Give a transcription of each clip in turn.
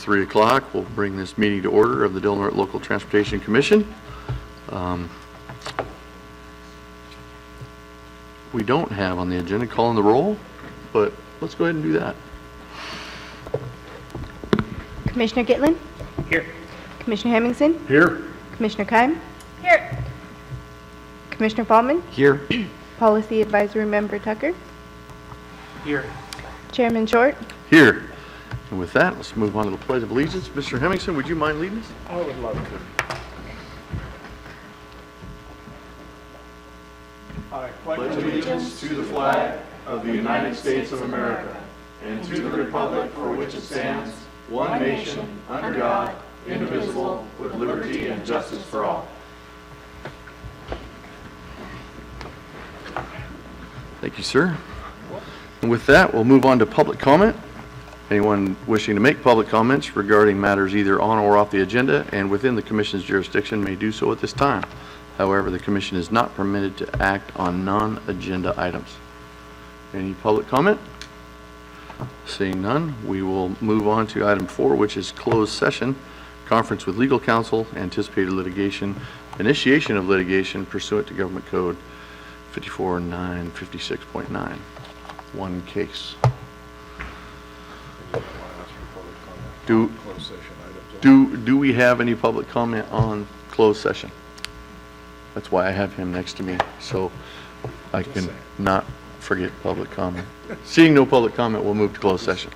3 o'clock. We'll bring this meeting to order of the Del Norte Local Transportation Commission. We don't have on the agenda calling the roll, but let's go ahead and do that. Commissioner Gitlin? Here. Commissioner Hemmingson? Here. Commissioner Keim? Here. Commissioner Fallman? Here. Policy Advisory Member Tucker? Here. Chairman Short? Here. And with that, let's move on to the Pledge of Allegiance. Mr. Hemmingson, would you mind leading us? I would love to. I Pledge allegiance to the flag of the United States of America and to the republic for which it stands, one nation, under God, indivisible, with liberty and justice for all. Thank you, sir. And with that, we'll move on to public comment. Anyone wishing to make public comments regarding matters either on or off the agenda and within the Commission's jurisdiction may do so at this time. However, the Commission is not permitted to act on non-agenda items. Any public comment? Seeing none, we will move on to item 4, which is closed session, conference with legal counsel, anticipated litigation, initiation of litigation pursuant to Government Code 54956.9. One case. Do we have any public comment on closed session? That's why I have him next to me, so I can not forget public comment. Seeing no public comment, we'll move to closed session.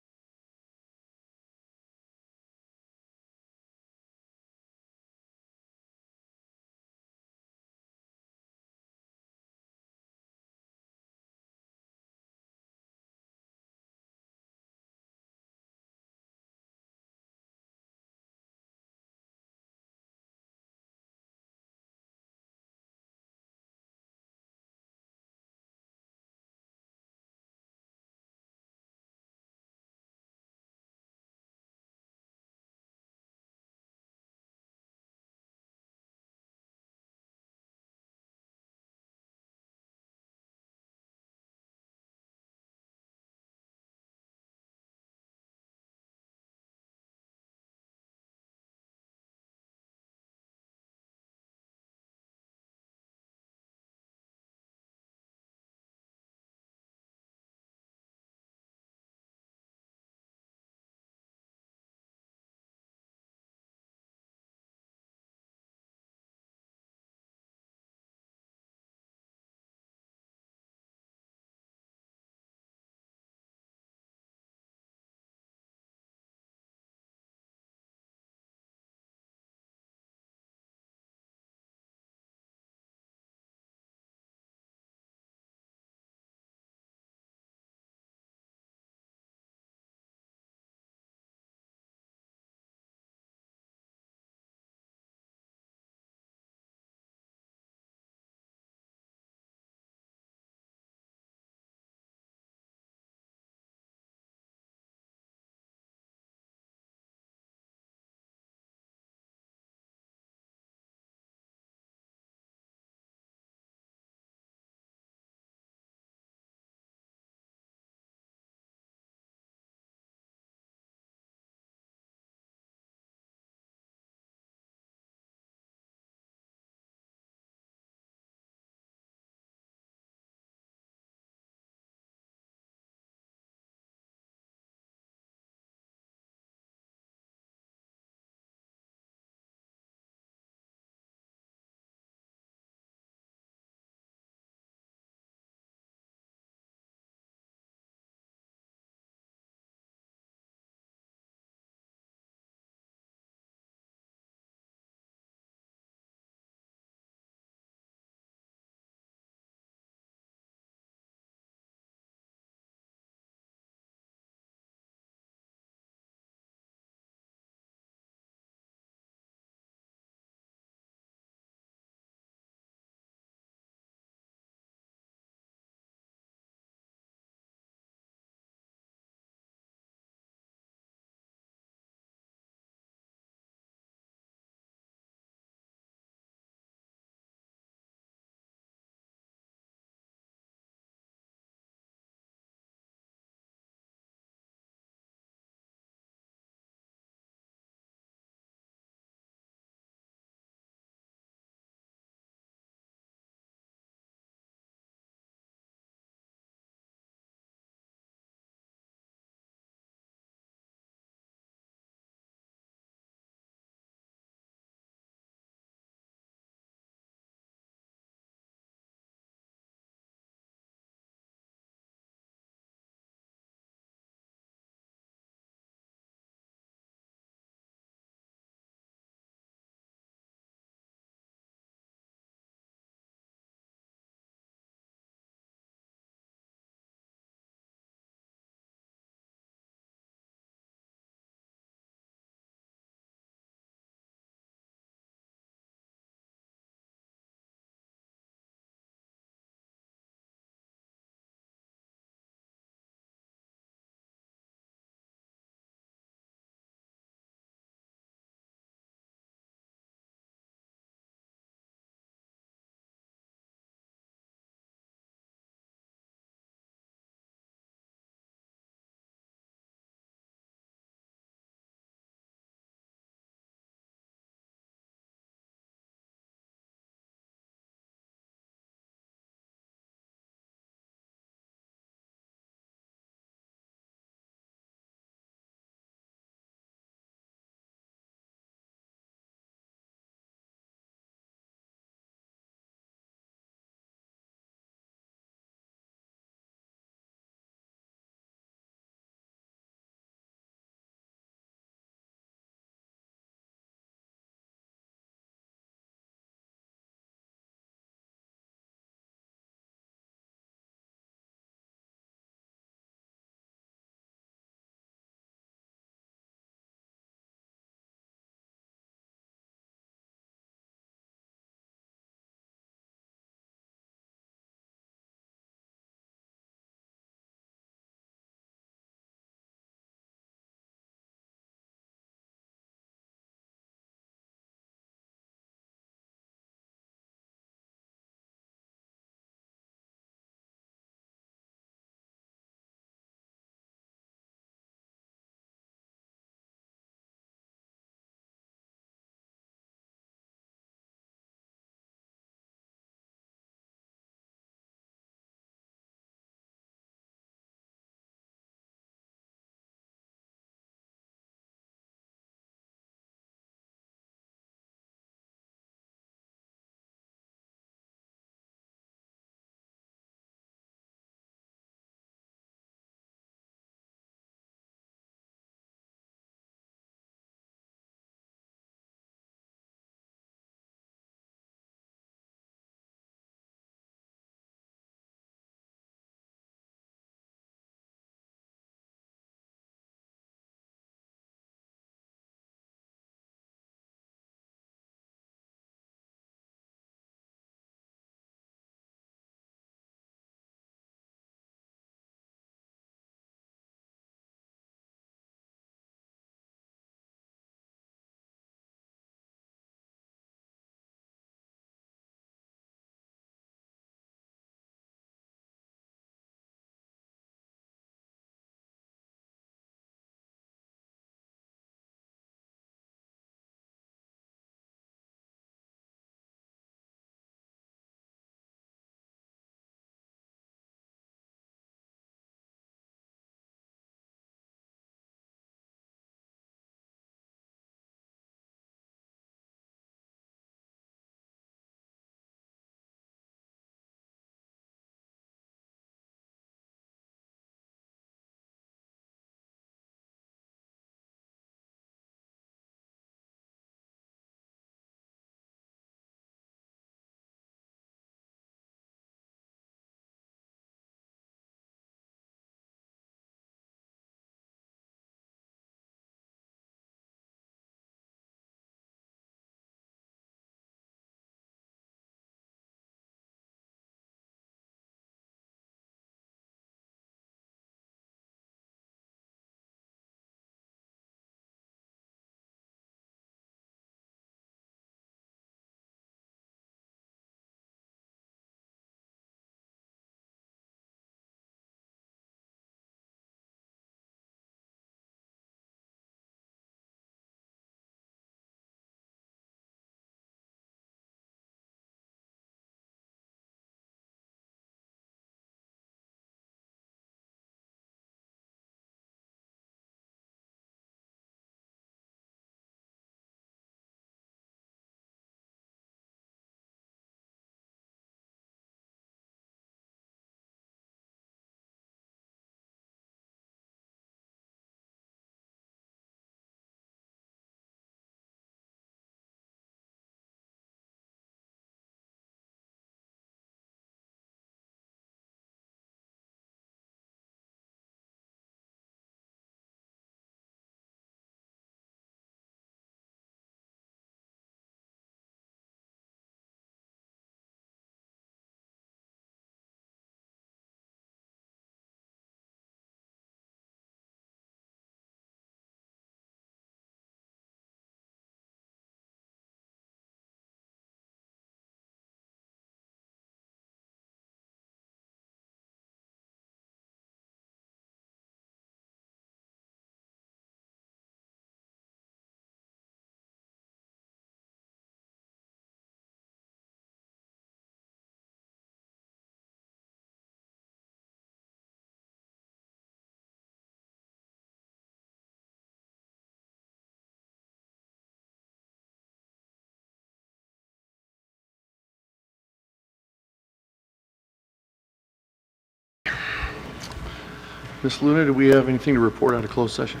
Ms. Luna, do we have anything to report out of closed session?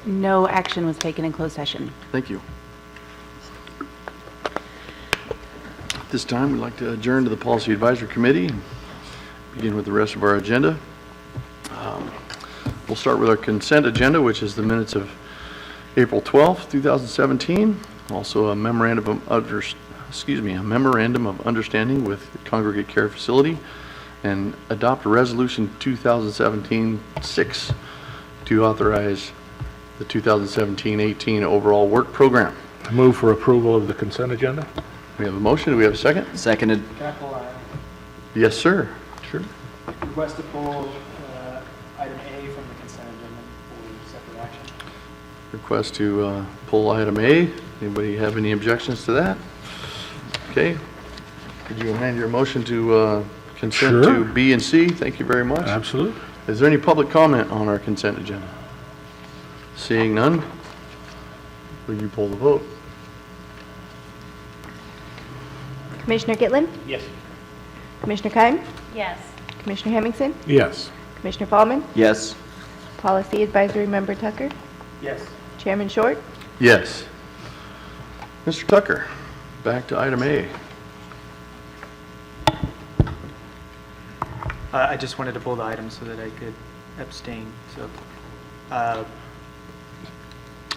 No action was taken in closed session. Thank you. At this time, we'd like to adjourn to the Policy Advisory Committee and begin with the rest of our agenda. We'll start with our consent agenda, which is the minutes of April 12th, 2017. Also a memorandum of understanding with Congregate Care Facility, and adopt a resolution 2017-6 to authorize the 2017-18 overall work program. Move for approval of the consent agenda? We have a motion. Do we have a second? Seconded. Can I pull item? Yes, sir. Sure. Request to pull item A from the consent agenda for separate action. Request to pull item A. Anybody have any objections to that? Okay. Could you amend your motion to consent Sure. to B and C? Thank you very much. Absolutely. Is there any public comment on our consent agenda? Seeing none, will you pull the vote? Commissioner Gitlin? Yes. Commissioner Keim? Yes. Commissioner Hemmingson? Yes. Commissioner Fallman? Yes. Policy Advisory Member Tucker? Yes. Chairman Short? Yes. Mr. Tucker, back to item A. I just wanted to pull the item so that I could abstain, so,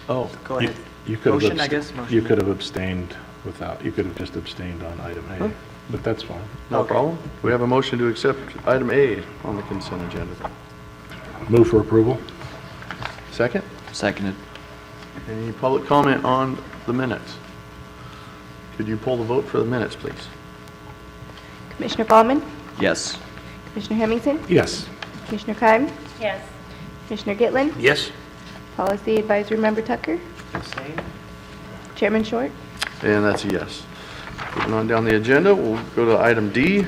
Oh, go ahead. You could have Motion, I guess, motion. You could have abstained without, you could have just abstained on item A, but that's fine. no Okay. problem. We have a motion to accept item A on the consent agenda. Move for approval? Second? Seconded. Any public comment on the minutes? Could you pull the vote for the minutes, please? Commissioner Fallman? Yes. Commissioner Hemmingson? Yes. Commissioner Keim? Yes. Commissioner Gitlin? Yes. Policy Advisory Member Tucker? Abstain? Chairman Short? And that's a yes. Moving on down the agenda, we'll go to item D,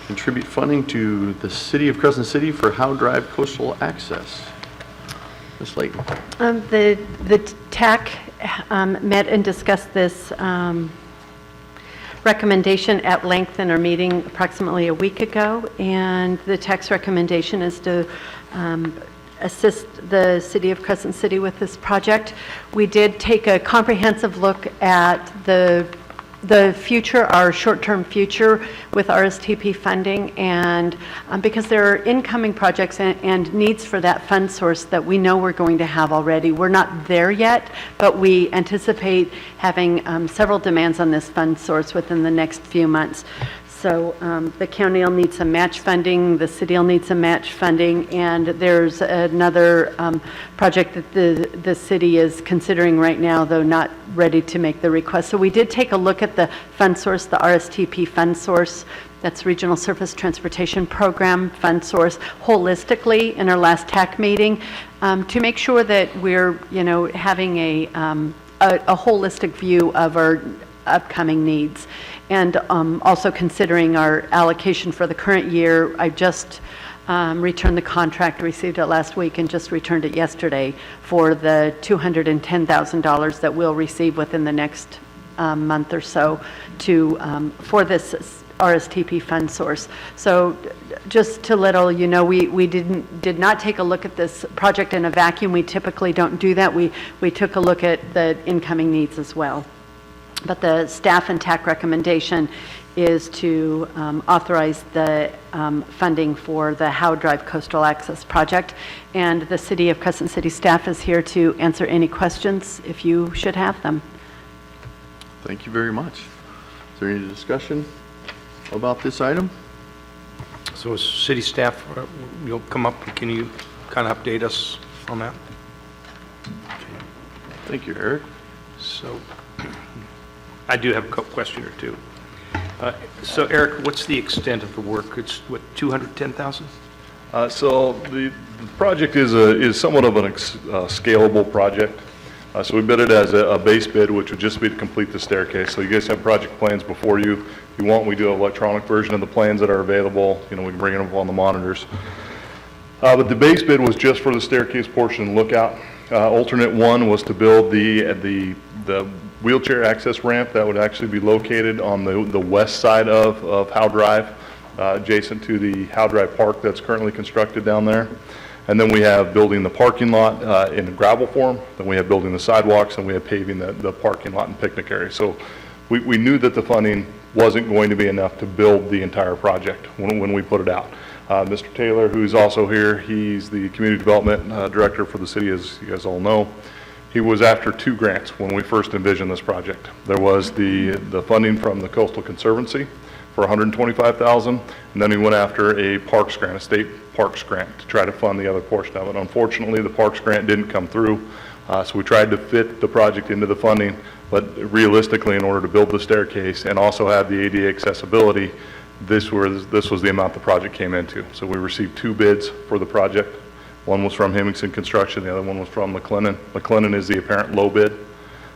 contribute funding to the City of Crescent City for Howe Drive Coastal Access. Ms. Layton. The TAC met and discussed this recommendation at length in our meeting approximately a week ago, and the TAC's recommendation is to assist the City of Crescent City with this project. We did take a comprehensive look at the future, our short-term future with RSTP funding, and because there are incoming projects and needs for that fund source that we know we're going to have already. We're not there yet, but we anticipate having several demands on this fund source within the next few months. So the county will need some match funding, the city will need some match funding, and there's another project that the city is considering right now, though not ready to make the request. So we did take a look at the fund source, the RSTP fund source, that's Regional Surface Transportation Program fund source, holistically in our last TAC meeting, to make sure that we're, having a holistic view of our upcoming needs. And also considering our allocation for the current year. I just returned the contract, received it last week, and just returned it yesterday for the $210,000 that we'll receive within the next month or so for this RSTP fund source. So just to let all you know, we did not take a look at this project in a vacuum. We typically don't do that. We took a look at the incoming needs as well. But the staff and TAC recommendation is to authorize the funding for the Howe Drive Coastal Access Project. And the City of Crescent City staff is here to answer any questions if you should have them. Thank you very much. Is there any discussion about this item? So as city staff, you'll come up, can you kind of update us on that? Thank you, Eric. So I do have a question or two. So Eric, what's the extent of the work? It's what, 210,000? So the project is somewhat of a scalable project. So we bid it as a base bid, which would just be to complete the staircase. So you guys have project plans before you. If you want, we do an electronic version of the plans that are available. We can bring them up on the monitors. But the base bid was just for the staircase portion and lookout. Alternate one was to build the wheelchair access ramp that would actually be located on the west side of Howe Drive. adjacent to the How Dry Park that's currently constructed down there. And then we have building the parking lot in gravel form, then we have building the sidewalks, and we have paving the parking lot and picnic area. So we knew that the funding wasn't going to be enough to build the entire project when we put it out. Mr. Taylor, who's also here, he's the Community Development Director for the city, as you guys all know. He was after 2 grants when we first envisioned this project. There was the funding from the Coastal Conservancy for $125,000, and then he went after a parks grant, a state parks grant, to try to fund the other portion of it. Unfortunately, the parks grant didn't come through, so we tried to fit the project into the funding, but realistically, in order to build the staircase and also have the ADA accessibility, this was the amount the project came into. So we received 2 bids for the project. One was from Hemmingson Construction, the other one was from McLennan. McLennan is the apparent low bid,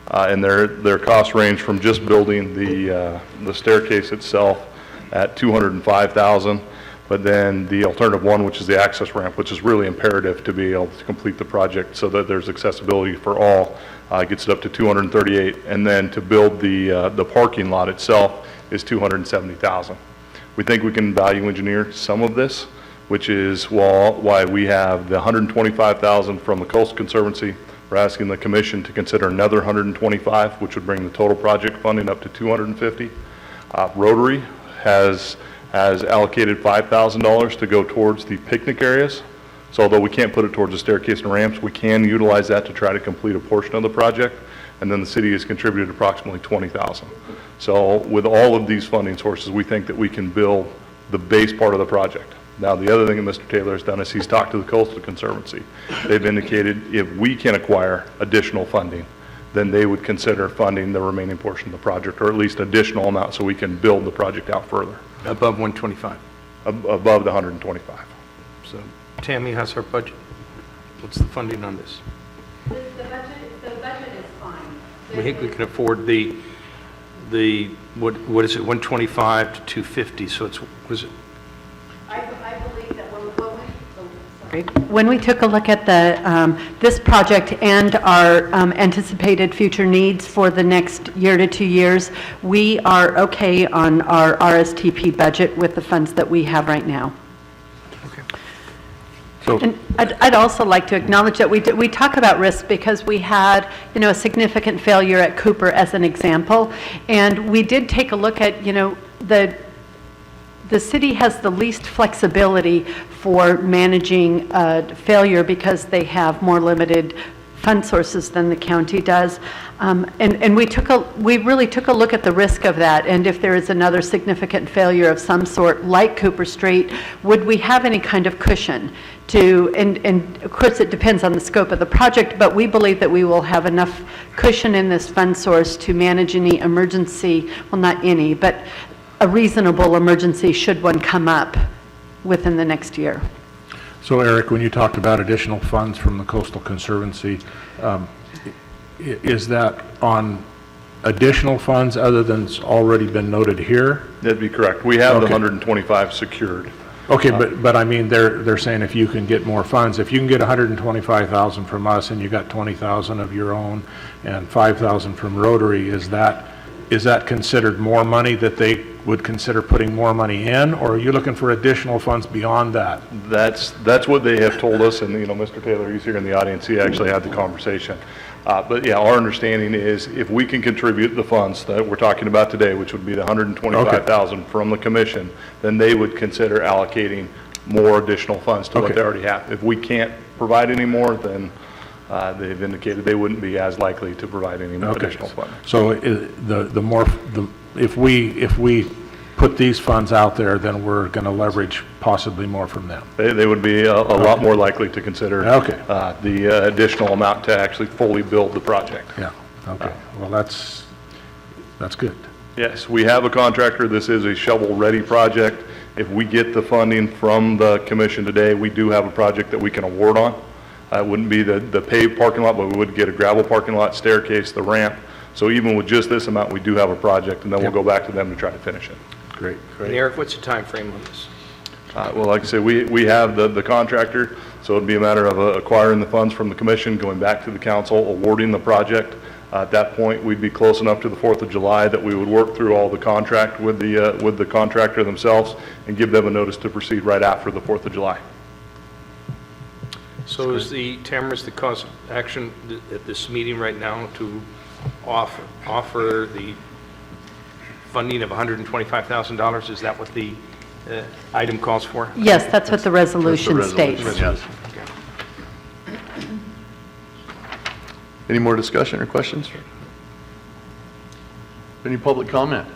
and their cost range from just building the staircase itself at $205,000, but then the alternative one, which is the access ramp, which is really imperative to be able to complete the project so that there's accessibility for all, gets it up to $238,000, and then to build the parking lot itself is $270,000. We think we can value engineer some of this, which is why we have the $125,000 from the Coastal Conservancy. We're asking the commission to consider another $125,000, which would bring the total project funding up to $250,000. Rotary has allocated $5,000 to go towards the picnic areas. So although we can't put it towards the staircase and ramps, we can utilize that to try to complete a portion of the project. And then the city has contributed approximately $20,000. So with all of these funding sources, we think that we can build the base part of the project. Now, the other thing that Mr. Taylor has done is he's talked to the Coastal Conservancy. They've indicated if we can acquire additional funding, then they would consider funding the remaining portion of the project, or at least additional amount, so we can build the project out further, Above 125. above the 125. So Tammy, how's our budget? What's the funding on this? The budget is fine. We think we can afford the what is it, 125 to 250, so it's, was it? I believe that when we took a look at this project and our anticipated future needs for the next year to 2 years, we are okay on our RSTP budget with the funds that we have right now. And I'd also like to acknowledge that we talk about risk because we had, a significant failure at Cooper as an example, and we did take a look at, the city has the least flexibility for managing failure because they have more limited fund sources than the county does. And we really took a look at the risk of that, and if there is another significant failure of some sort, like Cooper Street, would we have any kind of cushion to, and of course it depends on the scope of the project, but we believe that we will have enough cushion in this fund source to manage any emergency, well, not any, but a reasonable emergency should one come up within the next year. So Eric, when you talked about additional funds from the Coastal Conservancy, is that on additional funds other than's already been noted here? That'd be correct. We have the Okay. 125 secured. Okay, but I mean, they're saying if you can get more funds, if you can get 125,000 from us and you got 20,000 of your own and 5,000 from Rotary, is that considered more money that they would consider putting more money in, or are you looking for additional funds beyond that? That's what they have told us, and, Mr. Taylor, he's here in the audience, he actually had the conversation. But yeah, our understanding is if we can contribute the funds that we're talking about today, which would be the 125,000 from the commission, then they would consider allocating more additional funds to what Okay. they already have. If we can't provide any more, then they've indicated they wouldn't be as likely to provide any more Okay. additional funding. So if we put these funds out there, then we're going to leverage possibly more from them. They would be a lot more likely to consider Okay. the additional amount to actually fully build the project. Yeah, okay. Well, that's good. Yes, we have a contractor. This is a shovel-ready project. If we get the funding from the commission today, we do have a project that we can award on. It wouldn't be the paved parking lot, but we would get a gravel parking lot, staircase, the ramp. So even with just this amount, we do have a project, and then we'll go back to them to try to finish it. Great. And Eric, what's the time frame on this? Well, like I said, we have the contractor, so it'd be a matter of acquiring the funds from the commission, going back to the council, awarding the project, At that point, we'd be close enough to the 4th of July that we would work through all the contract with the contractor themselves and give them a notice to proceed right after the 4th of July. So is the cause of action at this meeting right now to offer the funding of $125,000? Is that what the item calls for? Yes, that's what the resolution resolution, states. yes. Any more discussion or questions? Any public comment?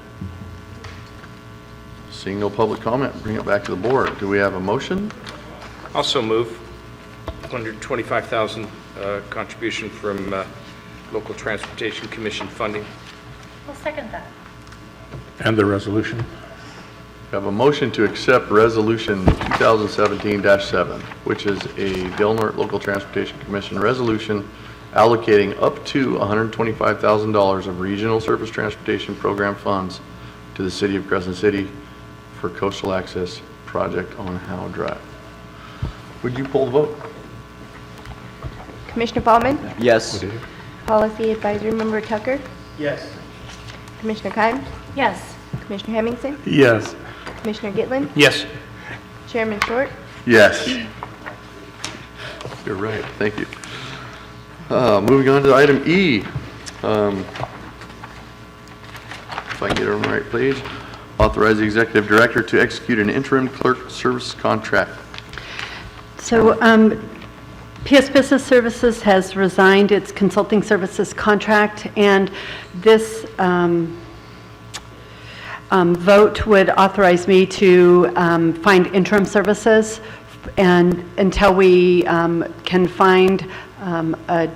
Seeing no public comment, bring it back to the board. Do we have a motion? Also move $125,000 contribution from local transportation commission funding. I'll second that. And the resolution? We have a motion to accept Resolution 2017-7, which is a Del Norte Local Transportation Commission resolution allocating up to $125,000 of Regional Surface Transportation Program funds to the City of Crescent City for Coastal Access Project on Howe Drive. Would you poll the vote? Commissioner Ballman? Yes. Policy Advisory Member Tucker? Yes. Commissioner Kimes? Yes. Commissioner Hemmingson? Yes. Commissioner Gitlin? Yes. Chairman Short? Yes. You're right, thank you. Moving on to item E. If I can get it on the right page. Authorize the Executive Director to execute an interim clerk service contract. So PS Business Services has resigned its consulting services contract, and this vote would authorize me to find interim services and until we can find a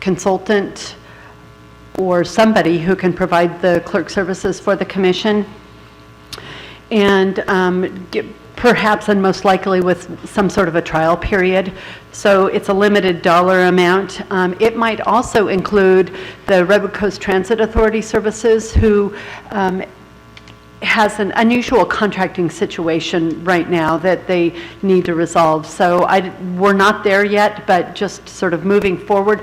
consultant or somebody who can provide the clerk services for the commission. And perhaps and most likely with some sort of a trial period. So it's a limited dollar amount. It might also include the Redwood Coast Transit Authority Services, who has an unusual contracting situation right now that they need to resolve. So we're not there yet, but just sort of moving forward,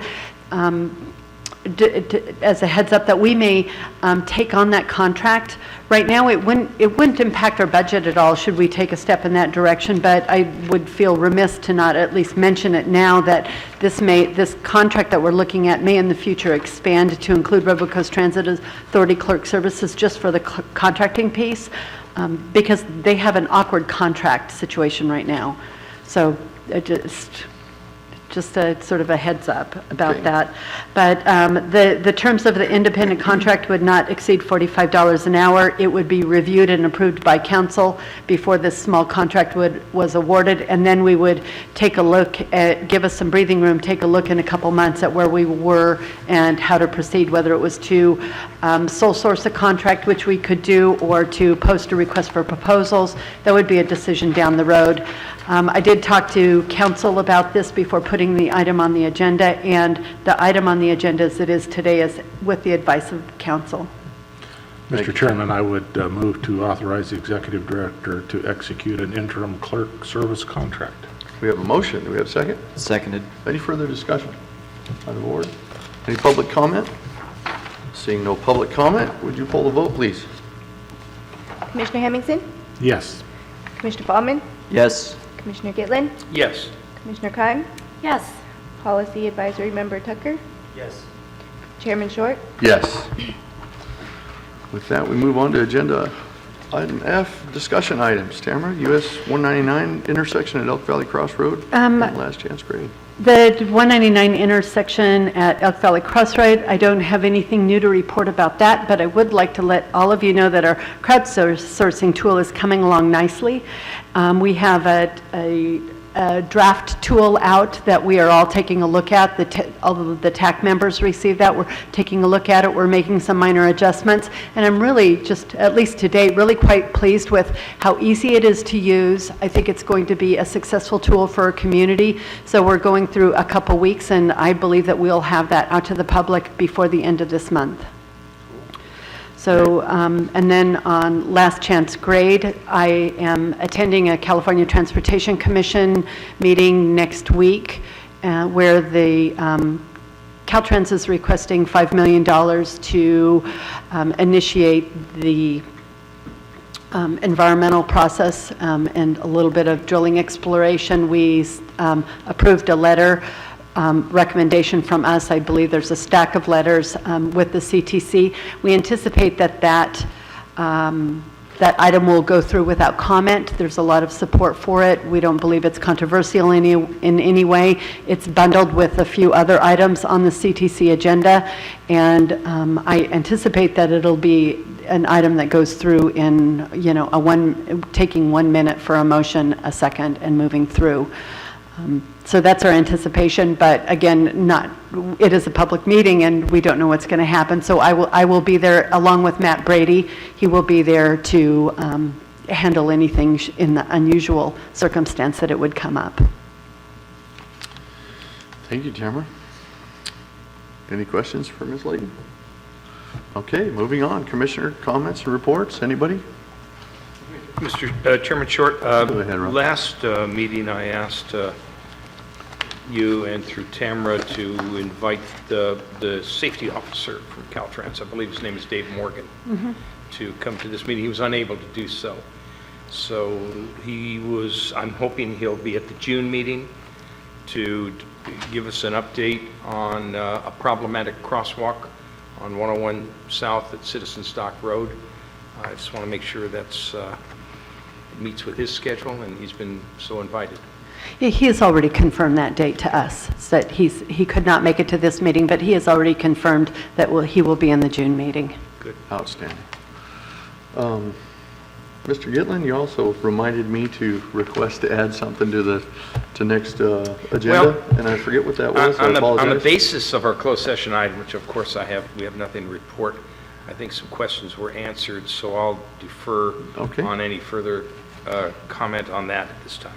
as a heads up that we may take on that contract. Right now, it wouldn't impact our budget at all should we take a step in that direction, but I would feel remiss to not at least mention it now that this contract that we're looking at may in the future expand to include Redwood Coast Transit Authority Clerk Services just for the contracting piece, because they have an awkward contract situation right now. So just a sort of a heads up about that. But the terms of the independent contract would not exceed $45 an hour. It would be reviewed and approved by council before this small contract was awarded, and then we would take a look at, give us some breathing room, take a look in a couple months at where we were and how to proceed, whether it was to sole source a contract, which we could do, or to post a request for proposals. That would be a decision down the road. I did talk to council about this before putting the item on the agenda, and the item on the agenda as it is today is with the advice of council. Mr. Chairman, I would move to authorize the Executive Director to execute an interim clerk service contract. We have a motion. Do we have a second? Seconded. Any further discussion by the board? Any public comment? Seeing no public comment, would you poll the vote, please? Commissioner Hemmingson? Yes. Commissioner Ballman? Yes. Commissioner Gitlin? Yes. Commissioner Kimes? Yes. Policy Advisory Member Tucker? Yes. Chairman Short? Yes. With that, we move on to agenda item F, discussion items. Tamara, US 199 intersection at Elk Valley Crossroad, last chance grade. The 199 intersection at Elk Valley Crossroad, I don't have anything new to report about that, but I would like to let all of you know that our crowdsourcing tool is coming along nicely. We have a draft tool out that we are all taking a look at. All of the TAC members receive that. We're taking a look at it. We're making some minor adjustments. And I'm really just, at least to date, really quite pleased with how easy it is to use. I think it's going to be a successful tool for our community. So we're going through a couple weeks, and I believe that we'll have that out to the public before the end of this month. So, and then on last chance grade, I am attending a California Transportation Commission meeting next week where the Caltrans is requesting $5 million to initiate the environmental process and a little bit of drilling exploration. We approved a letter recommendation from us. I believe there's a stack of letters with the CTC. We anticipate that item will go through without comment. There's a lot of support for it. We don't believe it's controversial in any way. It's bundled with a few other items on the CTC agenda, and I anticipate that it'll be an item that goes through in, taking 1 minute for a motion, a second, and moving through. So that's our anticipation, but again, it is a public meeting and we don't know what's going to happen. So I will be there along with Matt Brady. He will be there to handle anything in the unusual circumstance that it would come up. Thank you, Tamara. Any questions for Ms. Layton? Okay, moving on. Commissioner comments and reports. Anybody? Mr. Chairman Short, Go ahead, Rob. last meeting I asked you and through Tamara to invite the safety officer from Caltrans, I believe his name is Dave Morgan, to come to this meeting. He was unable to do so. So I'm hoping he'll be at the June meeting to give us an update on a problematic crosswalk on 101 South at Citizen Stock Road. I just want to make sure that's meets with his schedule, and he's been so invited. He has already confirmed that date to us, that he could not make it to this meeting, but he has already confirmed that he will be in the June meeting. Good. Outstanding. Mr. Gitlin, you also reminded me to request to add something to next agenda, Well, and I forget what that was. I On the apologize. basis of our closed session item, which of course we have nothing to report, I think some questions were answered, so I'll defer Okay. on any further comment on that at this time.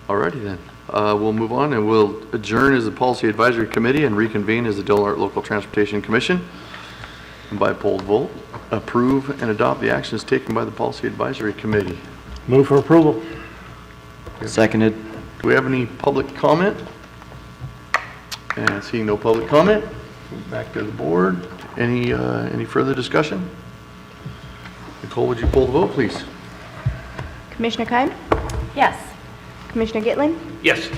Alrighty then. We'll move on and we'll adjourn as the Policy Advisory Committee and reconvene as the Delaware Local Transportation Commission. And by poll vote, approve and adopt the actions taken by the Policy Advisory Committee. Move for approval. Seconded. Do we have any public comment? And seeing no public comment, back to the board. Any further discussion? Nicole, would you poll the vote, please? Commissioner Keim? Yes. Commissioner Gitlin? Yes.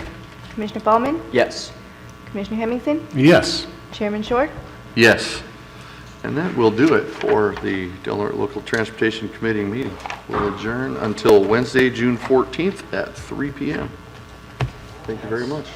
Commissioner Fallman? Yes. Commissioner Hemmingson? Yes. Chairman Short? Yes. And that will do it for the Delaware Local Transportation Committee meeting. We'll adjourn until Wednesday, June 14th at 3 p.m. Thank you very much.